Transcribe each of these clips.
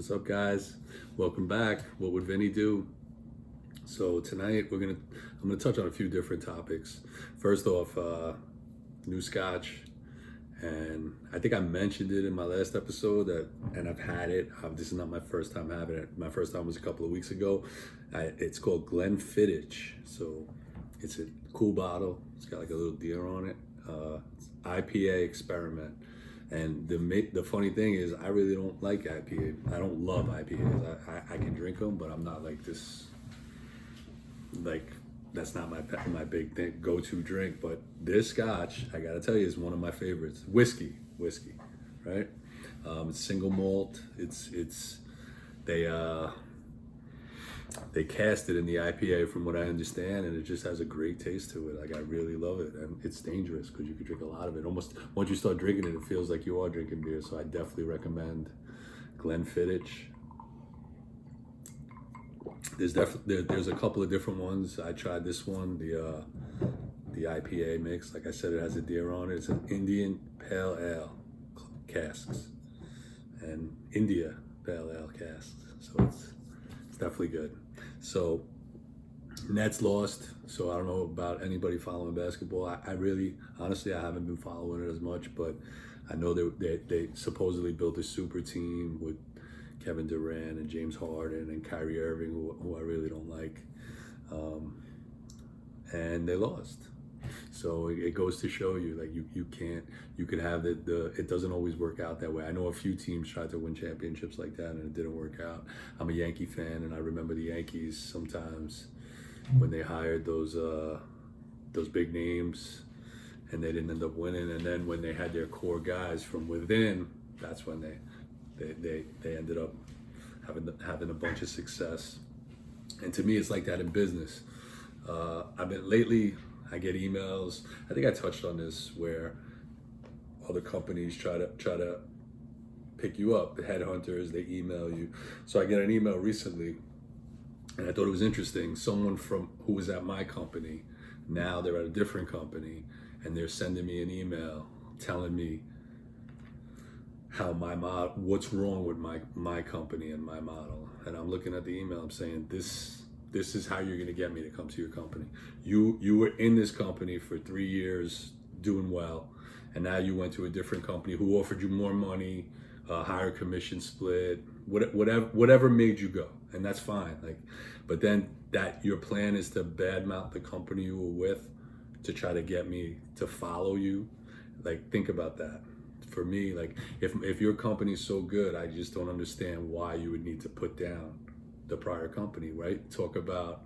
What's up, guys? Welcome back. What would Vinny do? So tonight I'm gonna touch on a few different topics. First off, new scotch, and I think I mentioned it in my last episode and I've had it. This is not my first time having it. My first time was a couple of weeks ago. It's called Glenfiddich. So it's a cool bottle. It's got like a little deer on it. It's IPA experiment. And the funny thing is, I really don't like IPA. I don't love IPAs. I can drink them, but I'm not like this. Like, that's not my big thing, go-to drink. But this scotch, I gotta tell you, is one of my favorites. Whiskey, right? It's single malt. They cast it in the IPA, from what I understand, and it just has a great taste to it. Like, I really love it, and it's dangerous because you could drink a lot of it. Almost once you start drinking it, it feels like you are drinking beer. So I definitely recommend Glenfiddich. There's a couple of different ones. I tried this one, the IPA mix. Like I said, it has a deer on it. It's an Indian Pale Ale casks, and India Pale Ale casks. So it's definitely good. So Nets lost, so I don't know about anybody following basketball. I really, honestly, I haven't been following it as much, but I know they supposedly built a super team with Kevin Durant and James Harden and Kyrie Irving, who I really don't like, and they lost. So it goes to show you, like, you could have it doesn't always work out that way. I know a few teams tried to win championships like that and it didn't work out. I'm a Yankee fan, and I remember the Yankees sometimes when they hired those big names and they didn't end up winning, and then when they had their core guys from within, that's when they ended up having a bunch of success. And to me, it's like that in business. I get emails. I think I touched on this, where other companies try to pick you up. The headhunters, they email you. So I get an email recently, and I thought it was interesting. Someone who was at my company, now they're at a different company, and they're sending me an email telling me how what's wrong with my company and my model. And I'm looking at the email. I'm saying, this is how you're going to get me to come to your company. You were in this company for 3 years doing well, and now you went to a different company who offered you more money, higher commission split, whatever made you go, and that's fine. Like, but then that your plan is to badmouth the company you were with to try to get me to follow you. Like, think about that. For me, like, if your company's so good, I just don't understand why you would need to put down the prior company, right? Talk about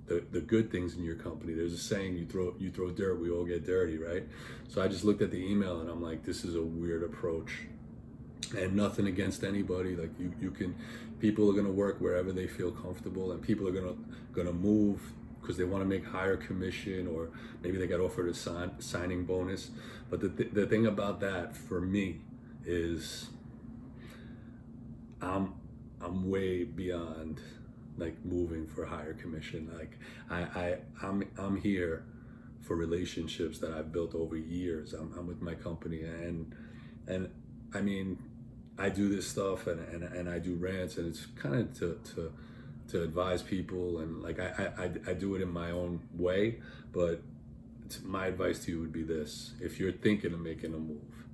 the good things in your company. There's a saying, you throw dirt, we all get dirty, right? So I just looked at the email and I'm like, this is a weird approach. And nothing against anybody. Like, people are gonna work wherever they feel comfortable, and people are gonna move because they want to make higher commission, or maybe they got offered a signing bonus. But the thing about that for me is, I'm way beyond like moving for higher commission. Like, I'm here for relationships that I've built over years. I'm with my company, and I mean, I do this stuff and I do rants, and it's kind of to advise people, and like I do it in my own way. But my advice to you would be this: if you're thinking of making a move,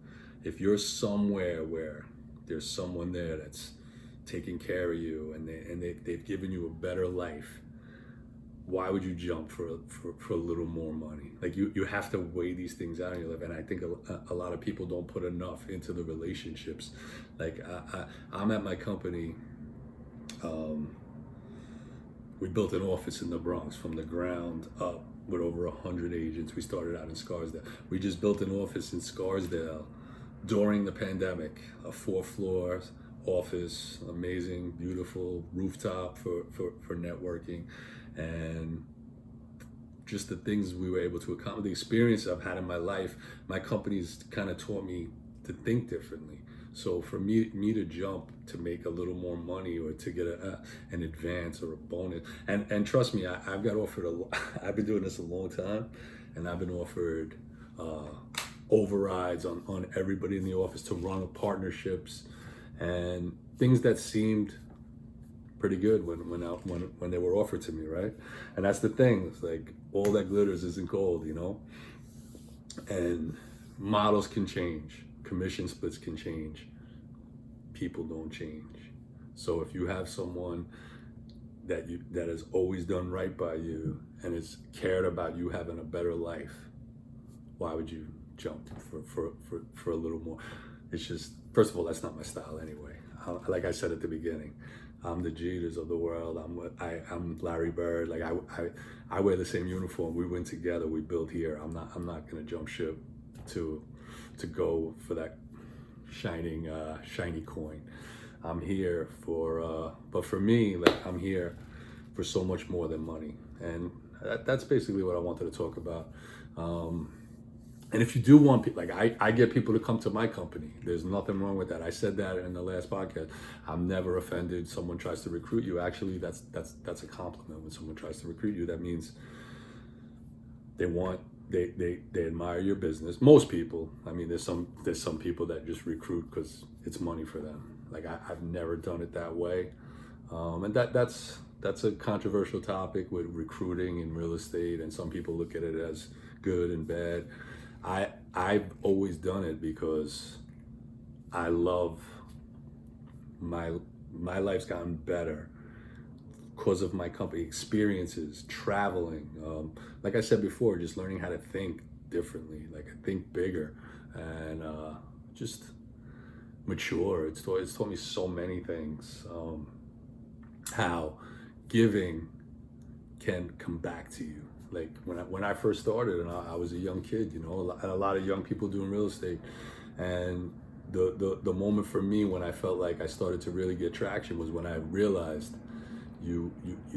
if you're somewhere where there's someone there that's taking care of you, and they've given you a better life, why would you jump for a little more money? Like, you have to weigh these things out in your life, and I think a lot of people don't put enough into the relationships. Like, I'm at my company. We built an office in the Bronx from the ground up with over 100 agents. We started out in Scarsdale. We just built an office in Scarsdale during the pandemic, a 4-floor office, amazing, beautiful rooftop for networking, and just the things we were able to accomplish, the experience I've had in my life. My company's kind of taught me to think differently. So for me to jump to make a little more money, or to get an advance or a bonus, and trust me, I've got offered I've been doing this a long time, and I've been offered overrides on everybody in the office to run partnerships, and things that seemed pretty good when they were offered to me, right? And that's the thing. It's like all that glitters isn't gold, you know. And models can change, commission splits can change, people don't change. So if you have someone that has always done right by you and has cared about you having a better life, why would you jump for a little more? It's just, first of all, that's not my style anyway. Like I said at the beginning, I'm the Jeters of the world. I'm Larry Bird. Like I wear the same uniform. We win together. We build here. I'm not gonna jump ship to go for that shiny coin. I'm here but for me, like I'm here for so much more than money, and that's basically what I wanted to talk about. And if you do want people, like I get people to come to my company. There's nothing wrong with that. I said that in the last podcast. I'm never offended. Someone tries to recruit you. Actually, that's a compliment. When someone tries to recruit you, that means they admire your business. Most people. I mean, there's some people that just recruit because it's money for them. Like I've never done it that way, and that's a controversial topic with recruiting in real estate, and some people look at it as good and bad. I've always done it because I love my life's gotten better because of my company experiences, traveling. Like I said before, just learning how to think differently, like I think bigger, and just mature. It's taught me so many things. How giving can come back to you. Like when I first started, and I was a young kid, you know, and a lot of young people doing real estate, and the moment for me when I felt like I started to really get traction was when I realized you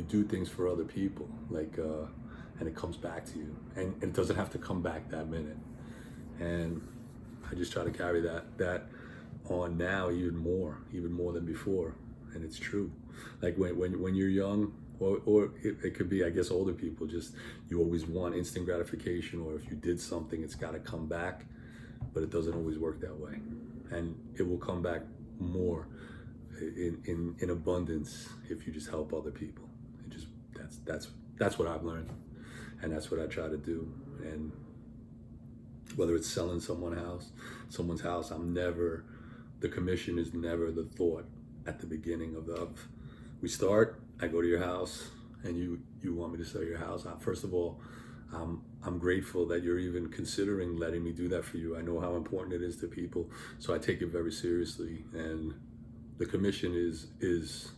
do things for other people, like and it comes back to you, and it doesn't have to come back that minute. And I just try to carry that on now even more than before, and it's true. Like when you're young. Or it could be, I guess, older people, just you always want instant gratification, or if you did something, it's got to come back, but it doesn't always work that way. And it will come back more in abundance if you just help other people. It just that's what I've learned, and that's what I try to do. And whether it's selling someone's house, the commission is never the thought at the beginning of we start. I go to your house and you want me to sell your house. First of all, I'm grateful that you're even considering letting me do that for you. I know how important it is to people, so I take it very seriously. And the commission is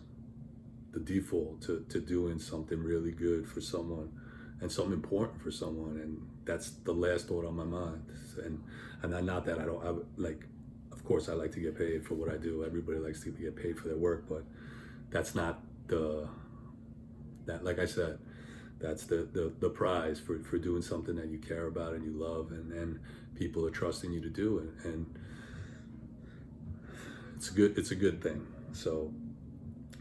the default to doing something really good for someone and something important for someone. And that's the last thought on my mind. And not that of course I like to get paid for what I do. Everybody likes to get paid for their work, but that's not like I said, that's the prize for doing something that you care about and you love, and people are trusting you to do it, and it's a good thing. So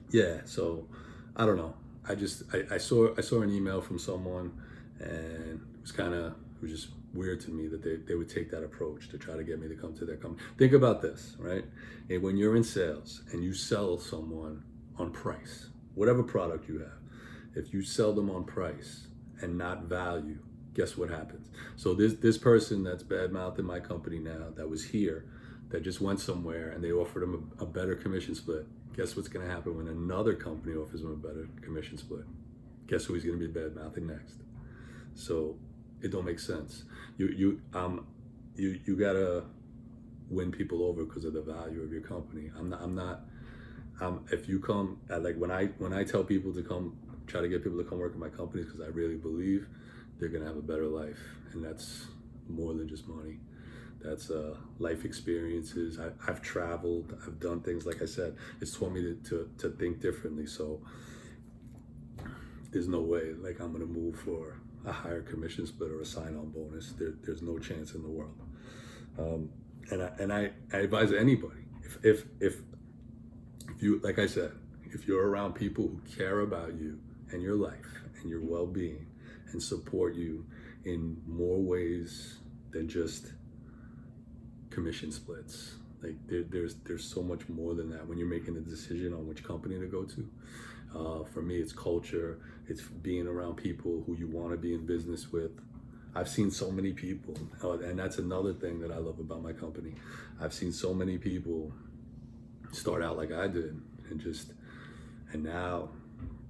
yeah, so I don't know. I saw an email from someone, and it was just weird to me that they would take that approach to try to get me to come to their company. Think about this, right? And when you're in sales and you sell someone on price, whatever product you have, if you sell them on price and not value, guess what happens? So this person that's bad mouthing my company now, that was here, that just went somewhere and they offered him a better commission split. Guess what's going to happen when another company offers him a better commission split? Guess who he's going to be bad mouthing next? So it don't make sense. You gotta win people over because of the value of your company. I'm not. If you come, like when I tell people to come, try to get people to come work in my company, because I really believe they're gonna have a better life, and that's more than just money. That's life experiences. I've traveled. I've done things. Like I said, it's taught me to think differently. So there's no way like I'm gonna move for a higher commission split or a sign-on bonus. There's no chance in the world. And I advise anybody, if you, like I said, if you're around people who care about you and your life and your well-being and support you in more ways than just commission splits, Like there's so much more than that when you're making a decision on which company to go to. For me, it's culture. It's being around people who you want to be in business with. I've seen so many people, and that's another thing that I love about my company. I've seen so many people start out like I did, and now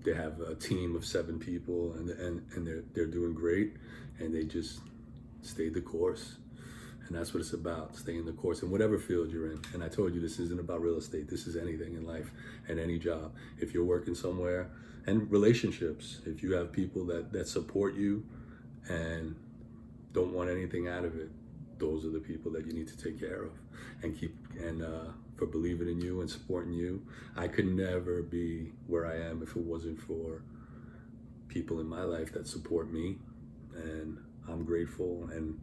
they have a team of 7 people, and they're doing great, and they just stayed the course. And that's what it's about, staying the course in whatever field you're in. And I told you, this isn't about real estate. This is anything in life and any job. If you're working somewhere, and relationships, if you have people that support you and don't want anything out of it, those are the people that you need to take care of and for believing in you and supporting you. I could never be where I am if it wasn't for people in my life that support me, and I'm grateful, and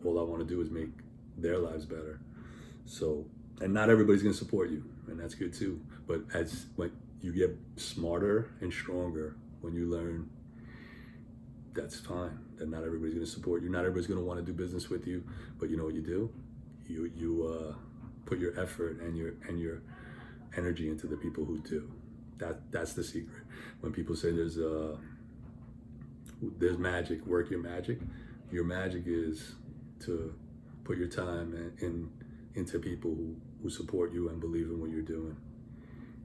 all I want to do is make their lives better. So, and not everybody's going to support you, and that's good too. But when you get smarter and stronger, when you learn, that's fine. That not everybody's going to support you. Not everybody's going to want to do business with you. But you know what you do? You put your effort and your energy into the people who do. That's the secret. When people say there's magic, work your magic. Your magic is to put your time into people who support you and believe in what you're doing.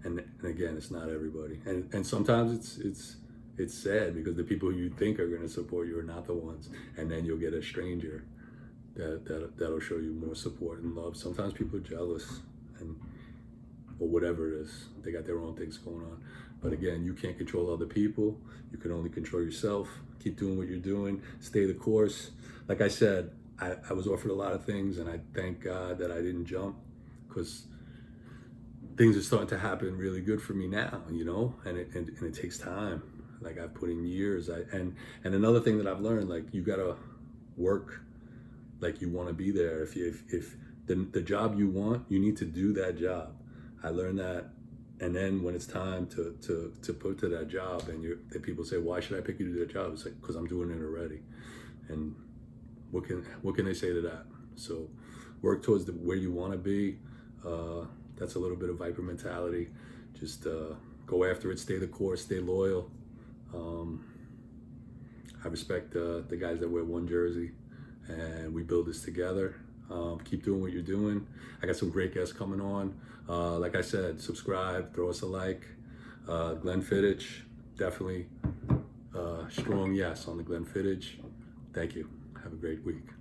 And again, it's not everybody. And sometimes it's sad because the people who you think are going to support you are not the ones. And then you'll get a stranger that'll show you more support and love. Sometimes people are jealous or whatever it is. They got their own things going on. But again, you can't control other people. You can only control yourself. Keep doing what you're doing. Stay the course. Like I said, I was offered a lot of things, and I thank God that I didn't jump, because things are starting to happen really good for me now, you know, and it takes time. Like I've put in years. And another thing that I've learned, like you gotta work like you want to be there. If the job you want, you need to do that job. I learned that. And then when it's time to put to that job, and that people say, why should I pick you to do that job? It's like, because I'm doing it already. And what can they say to that? So work towards where you want to be. That's a little bit of Viper mentality. Just go after it, stay the course, stay loyal. I respect the guys that wear one jersey, and we build this together. Keep doing what you're doing. I got some great guests coming on. Like I said, subscribe, throw us a like. Glenn Fittich, definitely strong yes on the Glenn Fittich. Thank you. Have a great week.